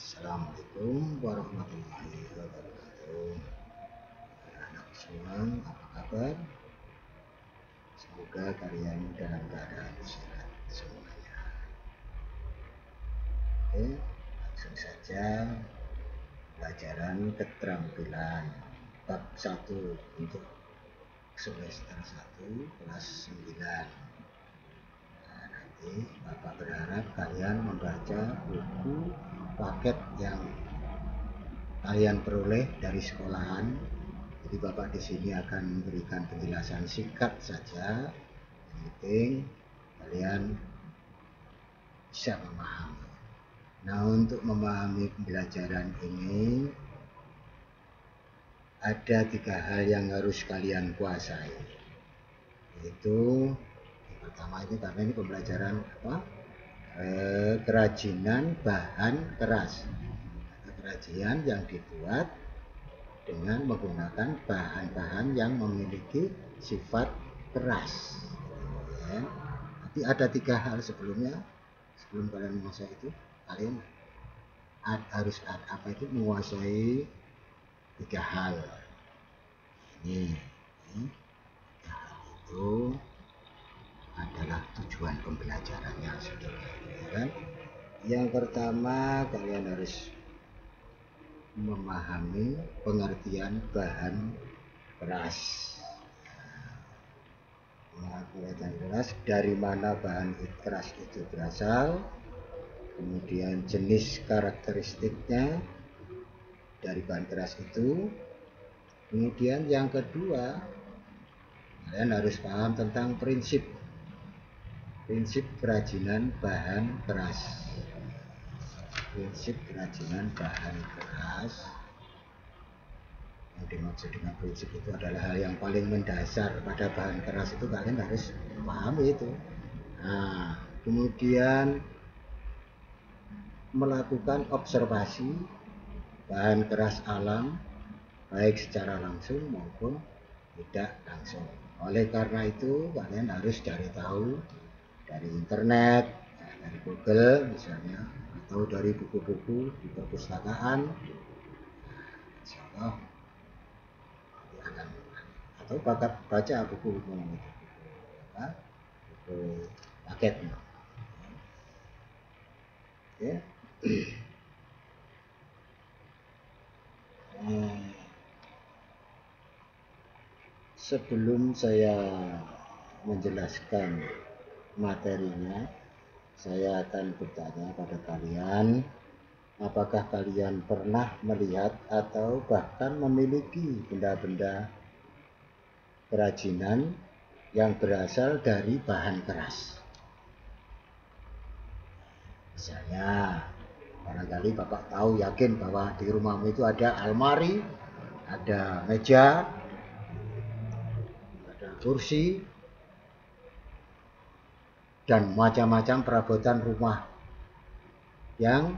Assalamualaikum warahmatullahi wabarakatuh. Anak semua, apa kabar? Semoga kalian dalam keadaan sehat semuanya. Oke, langsung saja pelajaran keterampilan bab 1 untuk semester 1 kelas 9. Nanti Bapak berharap kalian membaca buku paket yang kalian peroleh dari sekolahan. Jadi Bapak di sini akan memberikan penjelasan singkat saja. Yang penting kalian bisa memahami. Nah, untuk memahami pembelajaran ini ada 3 hal yang harus kalian kuasai. Yaitu yang pertama ini, karena ini pembelajaran kerajinan bahan keras. Kerajinan yang dibuat dengan menggunakan bahan-bahan yang memiliki sifat keras. Ya. Tapi ada 3 hal sebelumnya. Sebelum kalian menguasai itu, kalian harus menguasai 3 hal. Ini 3 hal itu adalah tujuan pembelajarannya sebenarnya, kan? Yang pertama, kalian harus memahami pengertian bahan keras. Pengertian keras, dari mana bahan keras itu berasal, kemudian jenis karakteristiknya dari bahan keras itu. Kemudian yang kedua, kalian harus paham tentang prinsip kerajinan bahan keras. Prinsip kerajinan bahan keras, yang dimaksud dengan prinsip itu adalah hal yang paling mendasar pada bahan keras itu, kalian harus pahami itu. Nah, kemudian melakukan observasi bahan keras alam, baik secara langsung maupun tidak langsung. Oleh karena itu, kalian harus cari tahu dari internet, dari Google misalnya, atau dari buku-buku di perpustakaan, insyaallah, atau baca buku-buku paketnya. Ya. Sebelum saya menjelaskan materinya, saya akan bertanya pada kalian, apakah kalian pernah melihat atau bahkan memiliki benda-benda kerajinan yang berasal dari bahan keras? Misalnya, barangkali Bapak tahu, yakin bahwa di rumahmu itu ada almari, ada meja, ada kursi, dan macam-macam perabotan rumah yang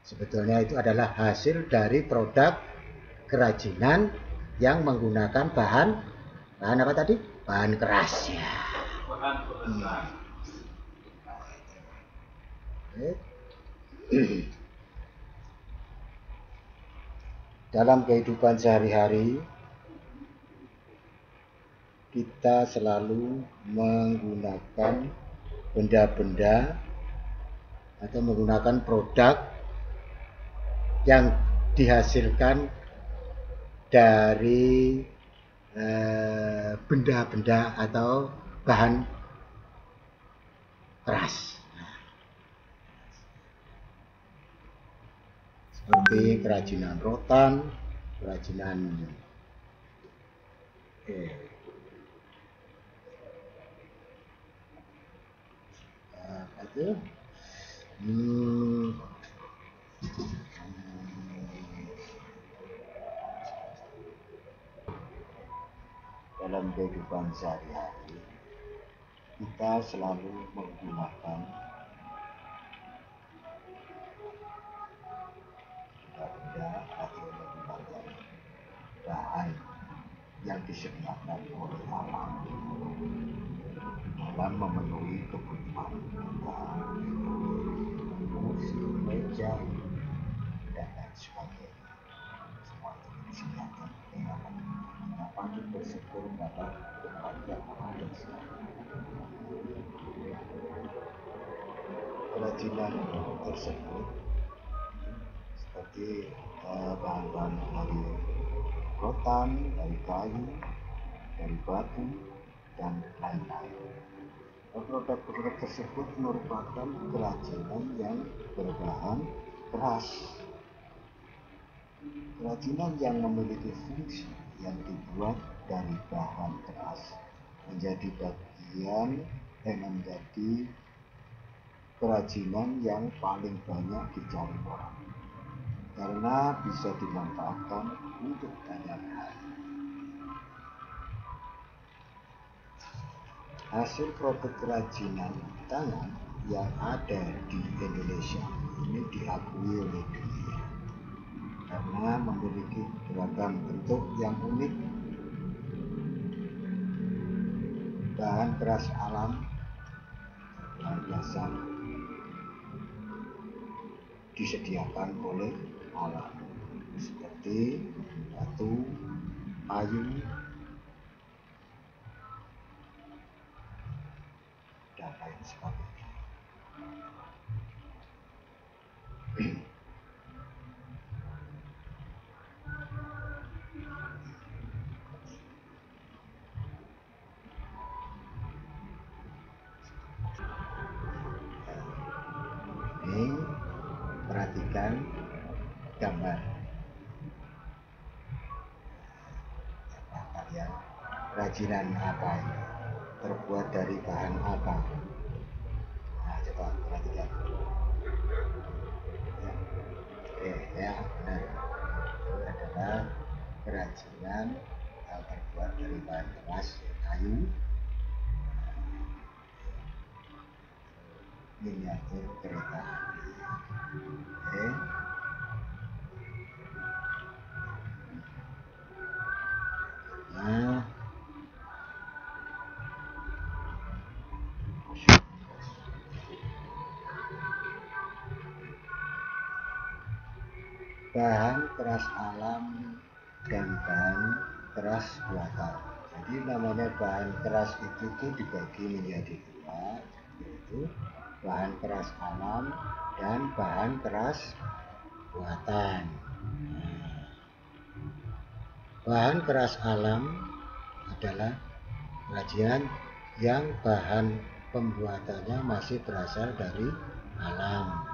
sebetulnya itu adalah hasil dari produk kerajinan yang menggunakan bahan apa tadi? Bahan keras, ya. Dalam kehidupan sehari-hari, kita selalu menggunakan benda-benda atau menggunakan produk yang dihasilkan dari benda-benda atau bahan keras, seperti kerajinan rotan, kerajinan dalam kehidupan sehari-hari, kita selalu menggunakan benda-benda atau menggunakan bahan yang disediakan oleh alam dalam memenuhi kebutuhan kita. Kursi, meja, sebagainya. Semua itu disediakan dengan patut bersyukur pada Tuhan yang Maha Esa. Kerajinan tersebut seperti bahan-bahan dari rotan, dari kayu, dari batu, dan lain-lain. Produk-produk tersebut merupakan kerajinan yang berbahan keras. Kerajinan yang memiliki fungsi yang dibuat dari bahan keras menjadi kerajinan yang paling banyak dicari orang karena bisa dimanfaatkan untuk banyak hal. Hasil produk kerajinan tangan yang ada di Indonesia ini diakui oleh dunia karena memiliki beragam bentuk yang unik. Bahan keras alam biasa disediakan oleh alam seperti batu, kayu, dan lain sebagainya. Ini perhatikan gambar. Kalian kerajinan apa ini? Terbuat dari bahan apa? Nah, coba perhatikan. Ya, benar. Itu adalah kerajinan yang terbuat dari bahan keras, kayu, miniatur kereta api. Oke. Nah, bahan keras alam dan bahan keras buatan. Jadi namanya bahan keras itu dibagi menjadi dua, yaitu bahan keras alam dan bahan keras buatan. Bahan keras alam adalah kerajinan yang bahan pembuatannya masih berasal dari alam.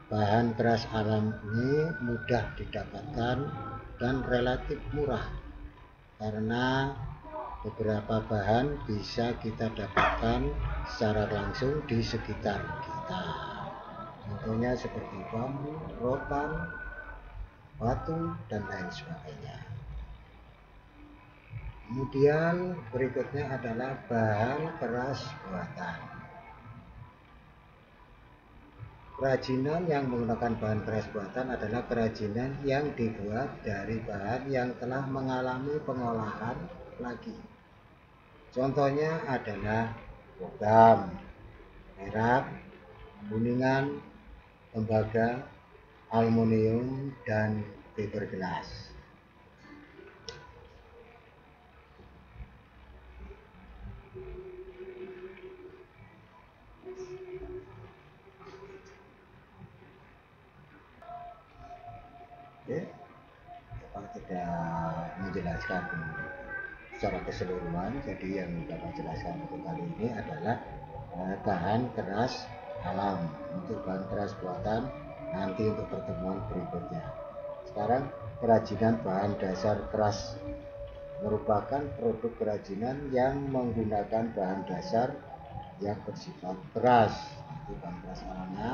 Bahan keras alam ini mudah didapatkan dan relatif murah karena beberapa bahan bisa kita dapatkan secara langsung di sekitar kita. Contohnya seperti bambu, rotan, batu, dan lain sebagainya. Kemudian berikutnya adalah bahan keras buatan. Kerajinan yang menggunakan bahan keras buatan adalah kerajinan yang dibuat dari bahan yang telah mengalami pengolahan lagi. Contohnya adalah logam, perak, kuningan, tembaga, aluminium, dan fiberglass. Oke, Bapak tidak menjelaskan secara keseluruhan, jadi yang dapat jelaskan untuk kali ini adalah bahan keras alam. Untuk bahan keras buatan nanti untuk pertemuan berikutnya. Sekarang kerajinan bahan dasar keras merupakan produk kerajinan yang menggunakan bahan dasar yang bersifat keras. Itu bahan keras alamnya.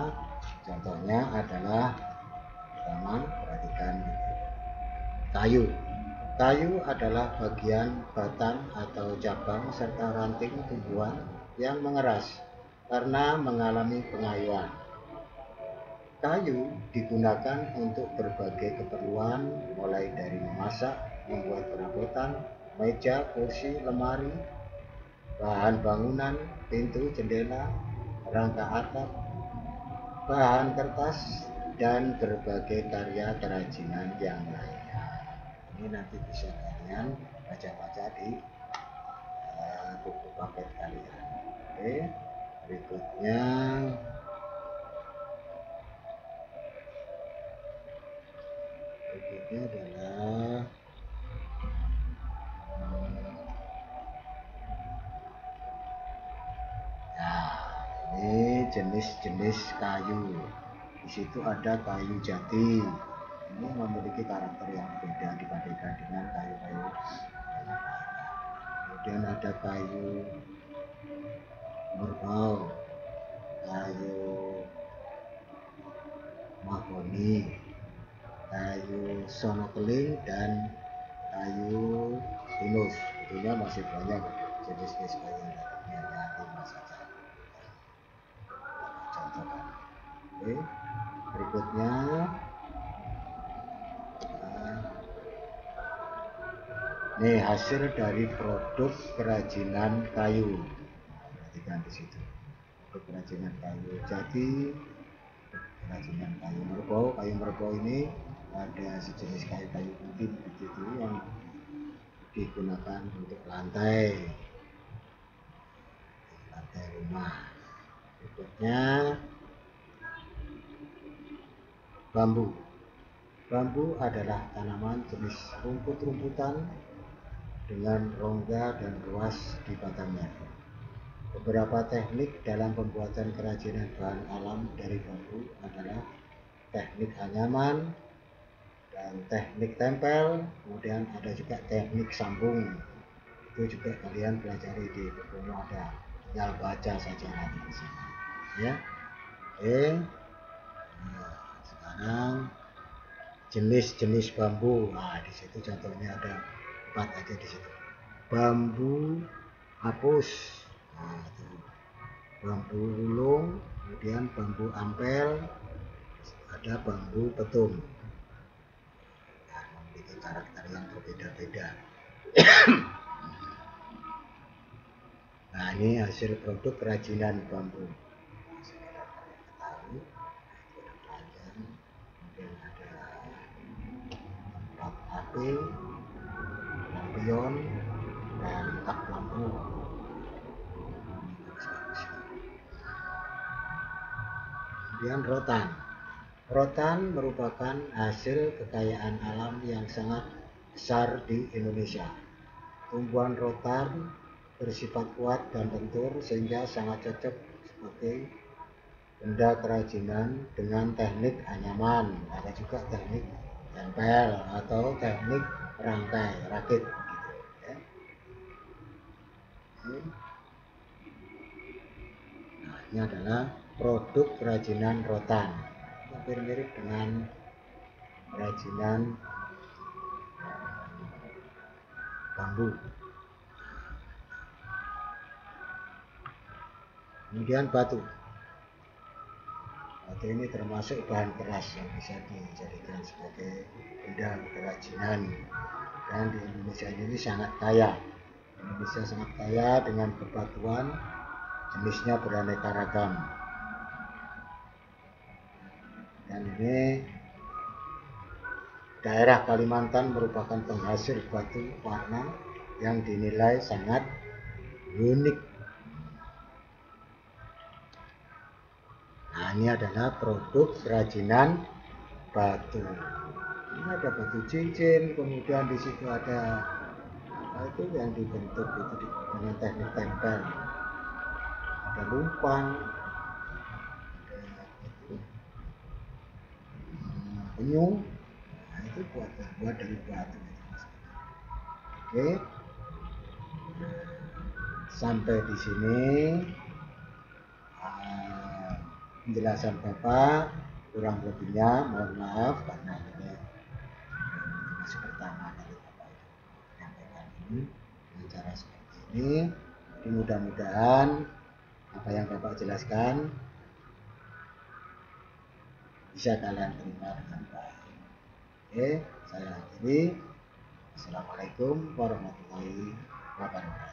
Contohnya adalah pertama, perhatikan kayu. Kayu adalah bagian batang atau cabang serta ranting tumbuhan yang mengeras karena mengalami pengayuan. Kayu digunakan untuk berbagai keperluan, mulai dari memasak, membuat perabotan, meja, kursi, lemari, bahan bangunan, pintu, jendela, rangka atap, bahan kertas, dan berbagai karya kerajinan yang lainnya. Ini nanti bisa kalian baca-baca di buku paket kalian. Oke, berikutnya adalah ini jenis-jenis kayu. Di situ ada kayu jati. Ini memiliki karakter yang berbeda dibandingkan dengan kayu-kayu yang lainnya. Kemudian ada kayu merbau, kayu mahoni, kayu sonokeling, dan kayu pinus. Tentunya masih banyak jenis-jenis kayu lainnya, hanya 5 saja. Contohkan. Oke, berikutnya ini hasil dari produk kerajinan kayu. Perhatikan di situ. Produk kerajinan kayu jati, kerajinan kayu merbau. Kayu merbau ini ada sejenis kayu-kayu putih begitu yang digunakan untuk lantai rumah. Berikutnya bambu. Bambu adalah tanaman jenis rumput-rumputan dengan rongga dan ruas di batangnya. Beberapa teknik dalam pembuatan kerajinan bahan alam dari bambu adalah teknik anyaman dan teknik tempel, kemudian ada juga teknik sambung. Itu juga kalian pelajari di bukumu ada, tinggal baca saja nanti di sini. Ya, oke. Nah, sekarang jenis-jenis bambu. Nah, di situ contohnya ada 4 aja di situ. Bambu hapus, nah, itu. Bambu ulung, kemudian bambu ampel, ada bambu petung. Nah, memiliki karakter yang berbeda-beda. Nah, ini hasil produk kerajinan bambu. Kemudian ada tempat api, lampion, dan tak lampu. Kemudian rotan. Rotan merupakan hasil kekayaan alam yang sangat besar di Indonesia. Tumbuhan rotan bersifat kuat dan lentur sehingga sangat cocok sebagai benda kerajinan dengan teknik anyaman. Ada juga teknik tempel atau teknik rangkai, rakit gitu, ya. Nah, ini adalah produk kerajinan rotan. Hampir mirip dengan kerajinan bambu. Kemudian batu. Batu ini termasuk bahan keras yang bisa dijadikan sebagai benda kerajinan. Dan di Indonesia ini sangat kaya. Indonesia sangat kaya dengan bebatuan, jenisnya beraneka ragam. Dan ini daerah Kalimantan merupakan penghasil batu warna yang dinilai sangat unik. Nah, ini adalah produk kerajinan batu. Ini ada batu cincin, kemudian di situ ada apa itu yang dibentuk itu dengan teknik tempel. Ada lumpang, ada penyu. Nah, itu buat dari batu. Oke, sampai di sini penjelasan Bapak. Kurang lebihnya mohon maaf karena ini masih pertama kali Bapak itu menyampaikan ini dengan cara seperti ini. Jadi mudah-mudahan apa yang Bapak jelaskan bisa kalian terima dengan baik. Oke, saya akhiri. Assalamualaikum warahmatullahi wabarakatuh.